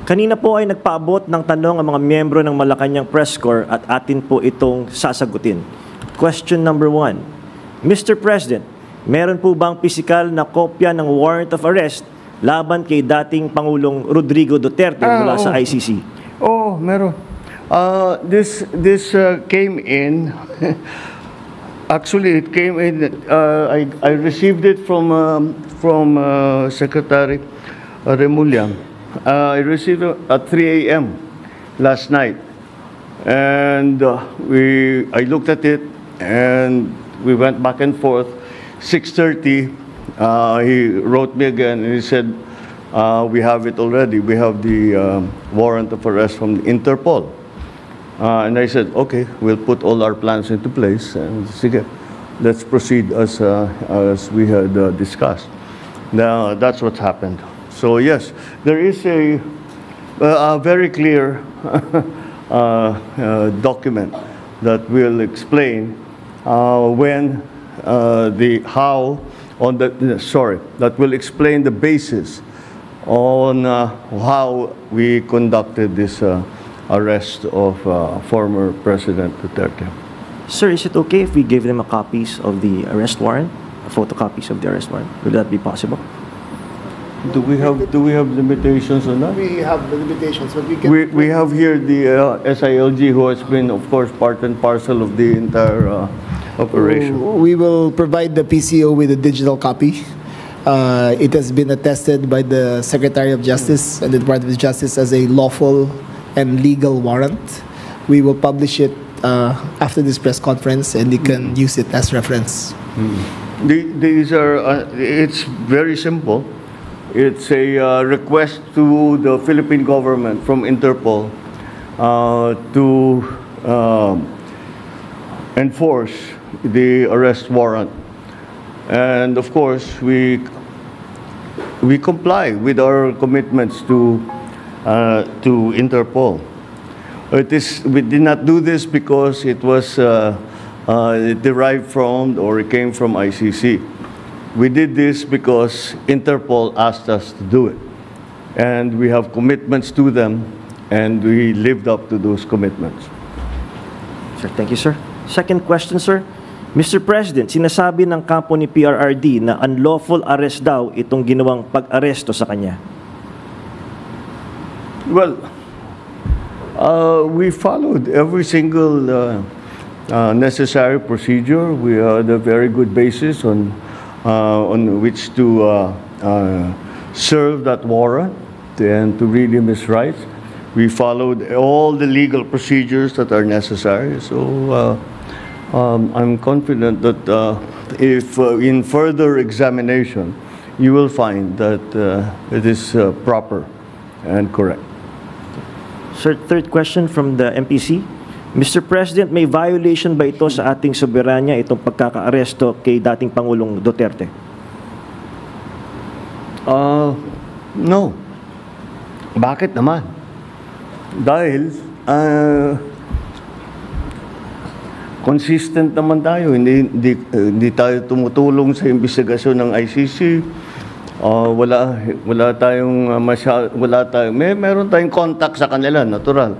Kanina po ay nagpaabot ng tanong ang mga miyembro ng Malacanang Press Corps at atin po itong sasagutin. Question number 1. Mr. President, meron po bang pisikal na kopya ng warrant of arrest laban kay dating Pangulong Rodrigo Duterte mula sa ICC? Oh, meron. This came in. Actually, it came in. I received it from Secretary Remulla. I received it at 3 a.m. last night, and I looked at it, and we went back and forth. 6:30, he wrote me again, and he said, "We have it already. We have the warrant of arrest from Interpol." And I said, "Okay, we'll put all our plans into place, and sige, let's proceed as we had discussed." Now that's what happened. So yes, there is a very clear document that will explain that will explain the basis on how we conducted this arrest of former President Duterte. Sir, is it okay if we give them a copies of the arrest warrant, photocopies of the arrest warrant? Will that be possible? Do we have limitations on that? We have the limitations, but we can. We have here the SILG, who has been, of course, part and parcel of the entire operation. We will provide the PCO with a digital copy. It has been attested by the Secretary of Justice and the Department of Justice as a lawful and legal warrant. We will publish it after this press conference, and you can use it as reference. These are. It's very simple. It's a request to the Philippine government from Interpol to enforce the arrest warrant, and of course we comply with our commitments to Interpol. We did not do this because it was derived from or it came from ICC. We did this because Interpol asked us to do it, and we have commitments to them, and we lived up to those commitments. Sir, thank you, sir. Second question, sir. Mr. President, sinasabi ng kampo ni PRRD na unlawful arrest daw itong ginawang pag-aresto sa kanya. Well, we followed every single necessary procedure. We had a very good basis on which to serve that warrant and to read him his rights. We followed all the legal procedures that are necessary. So I'm confident that if in further examination, you will find that it is proper and correct. Sir, third question from the MPC. Mr. President, may violation ba ito sa ating soberanya, itong pagkaka-aresto kay dating Pangulong Duterte? No. Bakit naman? Dahil consistent naman tayo. Hindi tayo tumutulong sa investigasyon ng ICC. Meron tayong contact sa kanila, natural.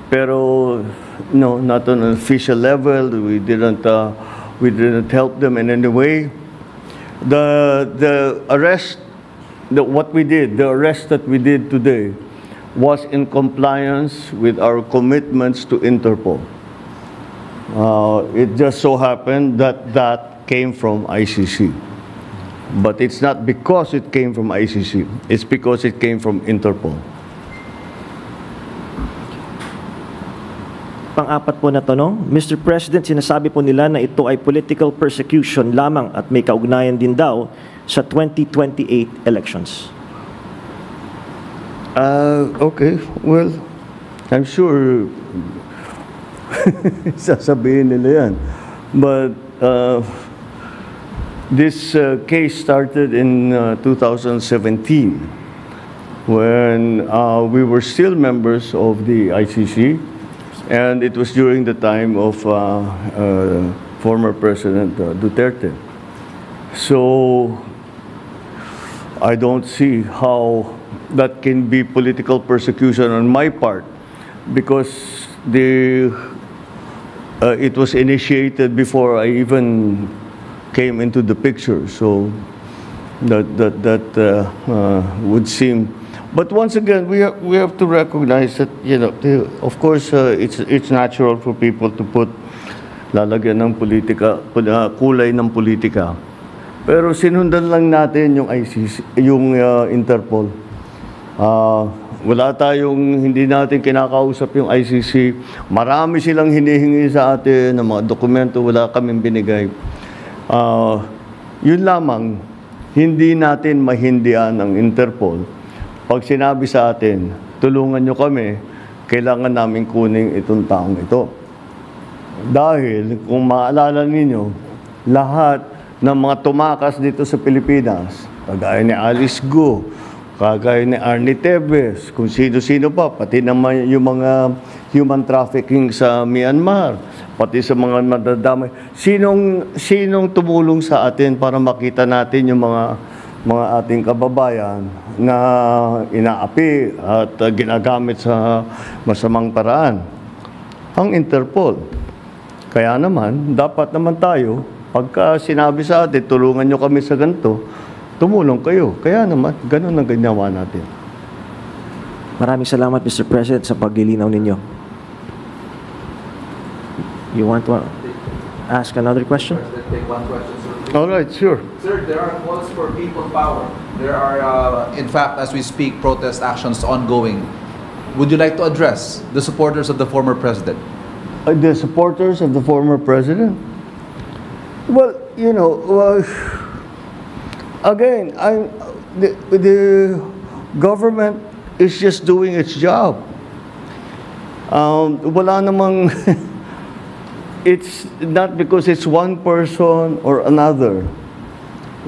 Pero no, not on an official level. We didn't help them in any way. The arrest that we did today was in compliance with our commitments to Interpol. It just so happened that came from ICC. But it's not because it came from ICC. It's because it came from Interpol. Pang-apat po na tanong, Mr. President, sinasabi po nila na ito ay political persecution lamang at may kaugnayan din daw sa 2028 elections. Okay, well, I'm sure sasabihin nila yan. But this case started in 2017 when we were still members of the ICC. And it was during the time of former President Duterte. So I don't see how that can be political persecution on my part, because it was initiated before I even came into the picture. So that would seem. But once again, we have to recognize that, you know, of course, it's natural for people to put lalagyan ng politika, kulay ng politika. Pero sinundan lang natin yung ICC, yung Interpol. Wala tayong, hindi natin kinakausap yung ICC. Marami silang hinihingi sa atin ng mga dokumento, wala kaming binigay. Yun lamang, hindi natin mahindian ang Interpol. Pag sinabi sa atin, tulungan nyo kami, kailangan namin kunin itong taong ito. Dahil, kung maalala ninyo, lahat ng mga tumakas dito sa Pilipinas, kagaya ni Alice Go, kagaya ni Arnie Tevez, kung sino-sino pa, pati naman yung mga human trafficking sa Myanmar, pati sa mga madadamay. Sinong tumulong sa atin para makita natin yung mga ating kababayan na inaapi at ginagamit sa masamang paraan? Ang Interpol. Kaya naman, dapat naman tayo, pagka sinabi sa atin, tulungan nyo kami sa ganito, tumulong kayo. Kaya naman, ganun ang ginawa natin. Maraming salamat, Mr. President, sa paglilinaw ninyo. You want to ask another question? President, take one question, sir. All right, sure. Sir, there are calls for people power. There are, in fact, as we speak, protest actions ongoing. Would you like to address the supporters of the former president? The supporters of the former president? Well, you know, again, the government is just doing its job. Wala namang, it's not because it's one person or another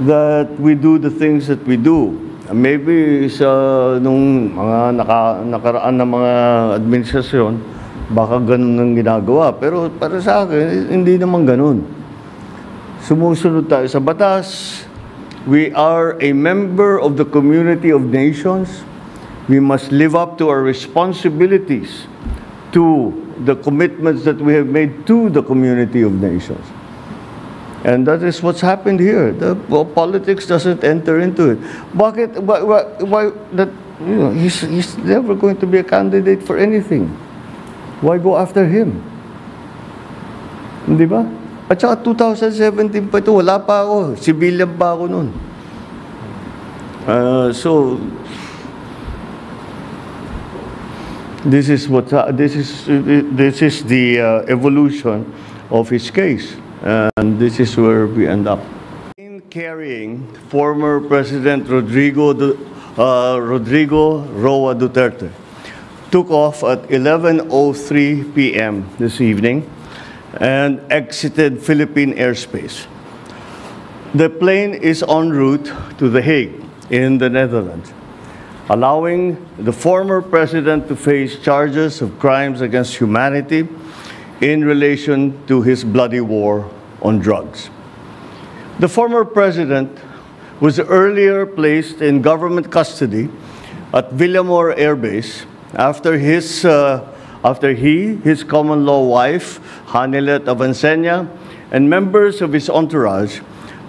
that we do the things that we do. Maybe sa nung mga nakaraan na mga administrasyon, baka ganun ang ginagawa. Pero para sa akin, hindi naman ganun. Sumusunod tayo sa batas. We are a member of the community of nations. We must live up to our responsibilities, to the commitments that we have made to the community of nations. And that is what's happened here. Politics doesn't enter into it. Bakit? Why that? You know, he's never going to be a candidate for anything. Why go after him? Hindi ba? At saka 2017 pa ito, wala pa ako. Civilian pa ako noon. So this is the evolution of his case, and this is where we end up. In carrying former President Rodrigo Roa Duterte took off at 11:03 p.m. this evening and exited Philippine airspace. The plane is en route to The Hague in the Netherlands, allowing the former president to face charges of crimes against humanity in relation to his bloody war on drugs. The former president was earlier placed in government custody at Villamor Air Base after his common-law wife, Hanilet Avancenia, and members of his entourage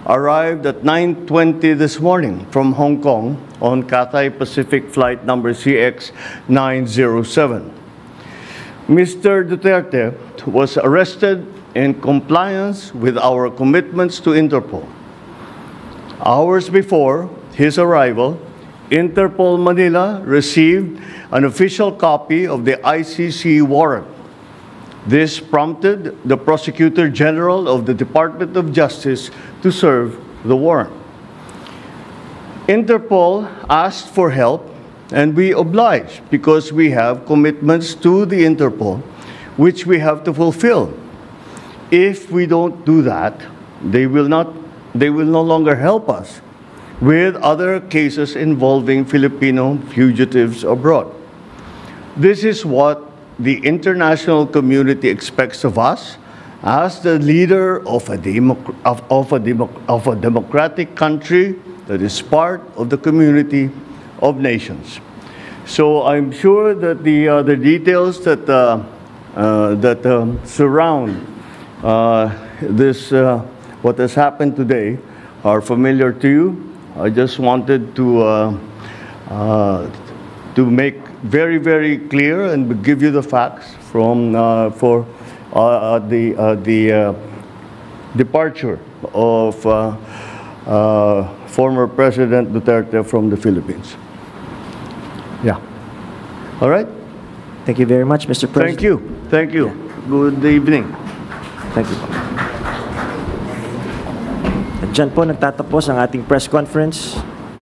arrived at 9:20 this morning from Hong Kong on Cathay Pacific flight number CX-907. Mr. Duterte was arrested in compliance with our commitments to Interpol. Hours before his arrival, Interpol Manila received an official copy of the ICC warrant. This prompted the Prosecutor General of the Department of Justice to serve the warrant. Interpol asked for help, and we obliged because we have commitments to the Interpol, which we have to fulfill. If we don't do that, they will no longer help us with other cases involving Filipino fugitives abroad. This is what the international community expects of us as the leader of a democratic country that is part of the community of nations. So I'm sure that the details that surround this what has happened today are familiar to you. I just wanted to make very, very clear and give you the facts from for the departure of former President Duterte from the Philippines. Yeah. All right? Thank you very much, Mr. President. Thank you. Thank you. Good evening. Thank you po. At dyan po nagtatapos ang ating press conference.